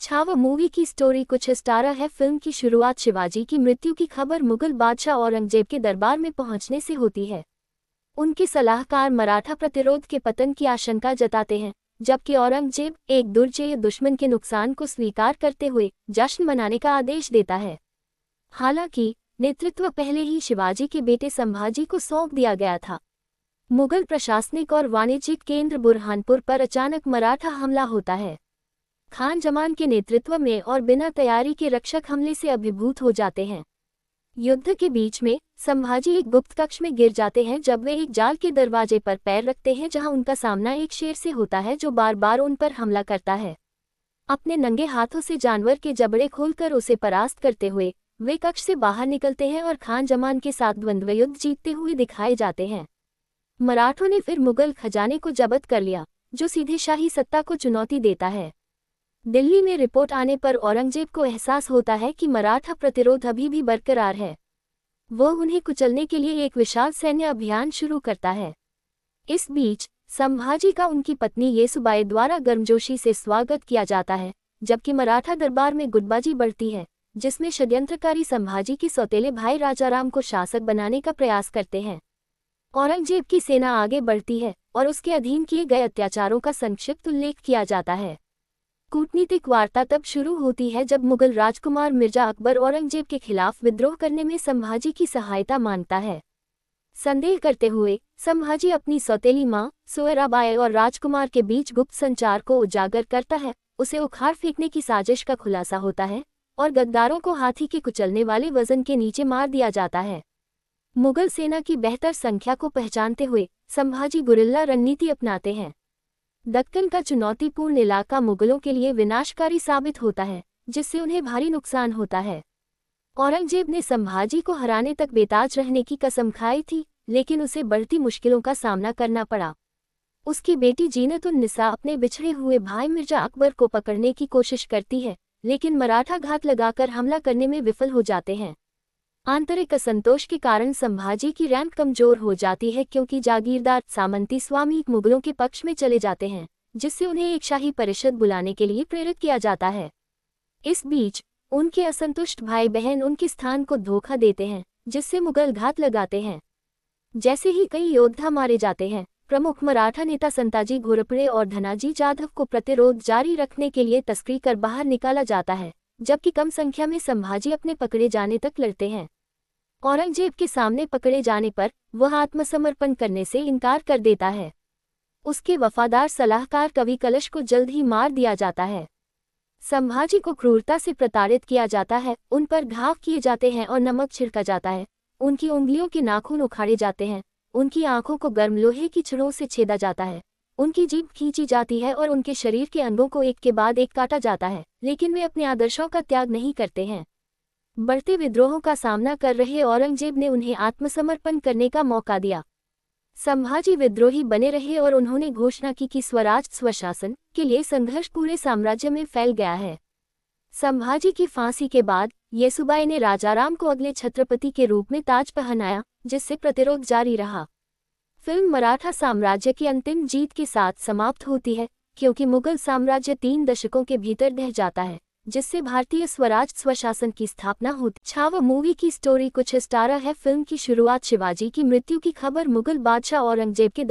Chhaava movie की story कुछ इस तरह है। फिल्म की शुरुआत शिवाजी की मृत्यु की खबर मुगल बादशाह औरंगजेब के दरबार में पहुंचने से होती है। उनके सलाहकार मराठा प्रतिरोध के पतन की आशंका जताते हैं, जबकि औरंगजेब एक दुर्जय दुश्मन के नुकसान को स्वीकार करते हुए जश्न मनाने का आदेश देता है। हालांकि नेतृत्व पहले ही शिवाजी के बेटे संभाजी को सौंप दिया गया था। मुगल प्रशासनिक और वाणिज्यिक केंद्र बुरहानपुर पर अचानक मराठा हमला होता है। खान जमान के नेतृत्व में और बिना तैयारी के रक्षक हमले से अभिभूत हो जाते हैं। युद्ध के बीच में संभाजी एक गुप्त कक्ष में गिर जाते हैं जब वे एक जाल के दरवाजे पर पैर रखते हैं, जहां उनका सामना एक शेर से होता है जो बार बार उन पर हमला करता है। अपने नंगे हाथों से जानवर के जबड़े खोलकर उसे परास्त करते हुए वे कक्ष से बाहर निकलते हैं और खान जमान के साथ द्वंद्व युद्ध जीतते हुए दिखाए जाते हैं। मराठों ने फिर मुगल खजाने को जब्त कर लिया, जो सीधे शाही सत्ता को चुनौती देता है। दिल्ली में रिपोर्ट आने पर औरंगजेब को एहसास होता है कि मराठा प्रतिरोध अभी भी बरकरार है। वो उन्हें कुचलने के लिए एक विशाल सैन्य अभियान शुरू करता है। इस बीच संभाजी का उनकी पत्नी येसुबाई द्वारा गर्मजोशी से स्वागत किया जाता है, जबकि मराठा दरबार में गुटबाजी बढ़ती है, जिसमें षड्यंत्रकारी संभाजी के सौतेले भाई राजाराम को शासक बनाने का प्रयास करते हैं। औरंगजेब की सेना आगे बढ़ती है और उसके अधीन किए गए अत्याचारों का संक्षिप्त उल्लेख किया जाता है। कूटनीतिक वार्ता तब शुरू होती है जब मुगल राजकुमार मिर्जा अकबर औरंगजेब के खिलाफ विद्रोह करने में संभाजी की सहायता मांगता है। संदेह करते हुए संभाजी अपनी सौतेली मां सोयराबाई और राजकुमार के बीच गुप्त संचार को उजागर करता है। उसे उखाड़ फेंकने की साजिश का खुलासा होता है और गद्दारों को हाथी के कुचलने वाले वजन के नीचे मार दिया जाता है। मुगल सेना की बेहतर संख्या को पहचानते हुए संभाजी गुरिल्ला रणनीति अपनाते हैं। दक्कन का चुनौतीपूर्ण इलाका मुगलों के लिए विनाशकारी साबित होता है, जिससे उन्हें भारी नुकसान होता है। औरंगजेब ने संभाजी को हराने तक बेताज रहने की कसम खाई थी, लेकिन उसे बढ़ती मुश्किलों का सामना करना पड़ा। उसकी बेटी जीनत-उन-निसा अपने बिछड़े हुए भाई मिर्जा अकबर को पकड़ने की कोशिश करती है, लेकिन मराठा घात लगाकर हमला करने में विफल हो जाते हैं। आंतरिक असंतोष के कारण संभाजी की रैंक कमजोर हो जाती है, क्योंकि जागीरदार सामंती स्वामी मुगलों के पक्ष में चले जाते हैं, जिससे उन्हें एक शाही परिषद बुलाने के लिए प्रेरित किया जाता है। इस बीच उनके असंतुष्ट भाई बहन उनके स्थान को धोखा देते हैं, जिससे मुगल घात लगाते हैं। जैसे ही कई योद्धा मारे जाते हैं, प्रमुख मराठा नेता संताजी घोरपड़े और धनाजी जाधव को प्रतिरोध जारी रखने के लिए तस्करी कर बाहर निकाला जाता है, जबकि कम संख्या में संभाजी अपने पकड़े जाने तक लड़ते हैं। औरंगजेब के सामने पकड़े जाने पर वह आत्मसमर्पण करने से इनकार कर देता है। उसके वफादार सलाहकार कवि कलश को जल्द ही मार दिया जाता है। संभाजी को क्रूरता से प्रताड़ित किया जाता है, उन पर घाव किए जाते हैं और नमक छिड़का जाता है। उनकी उंगलियों के नाखून उखाड़े जाते हैं, उनकी आंखों को गर्म लोहे की छड़ों से छेदा जाता है, उनकी जीभ खींची जाती है और उनके शरीर के अंगों को एक के बाद एक काटा जाता है, लेकिन वे अपने आदर्शों का त्याग नहीं करते हैं। बढ़ते विद्रोहों का सामना कर रहे औरंगजेब ने उन्हें आत्मसमर्पण करने का मौका दिया। संभाजी विद्रोही बने रहे और उन्होंने घोषणा की कि स्वराज स्वशासन के लिए संघर्ष पूरे साम्राज्य में फैल गया है। संभाजी की फांसी के बाद येसुबाई ने राजाराम को अगले छत्रपति के रूप में ताज पहनाया, जिससे प्रतिरोध जारी रहा। फिल्म मराठा साम्राज्य की अंतिम जीत के साथ समाप्त होती है, क्योंकि मुगल साम्राज्य 3 दशकों के भीतर ढह जाता है, जिससे भारतीय स्वराज स्वशासन की स्थापना होती। छावा मूवी की स्टोरी कुछ इस तरह है। फिल्म की शुरुआत शिवाजी की मृत्यु की खबर मुगल बादशाह औरंगजेब के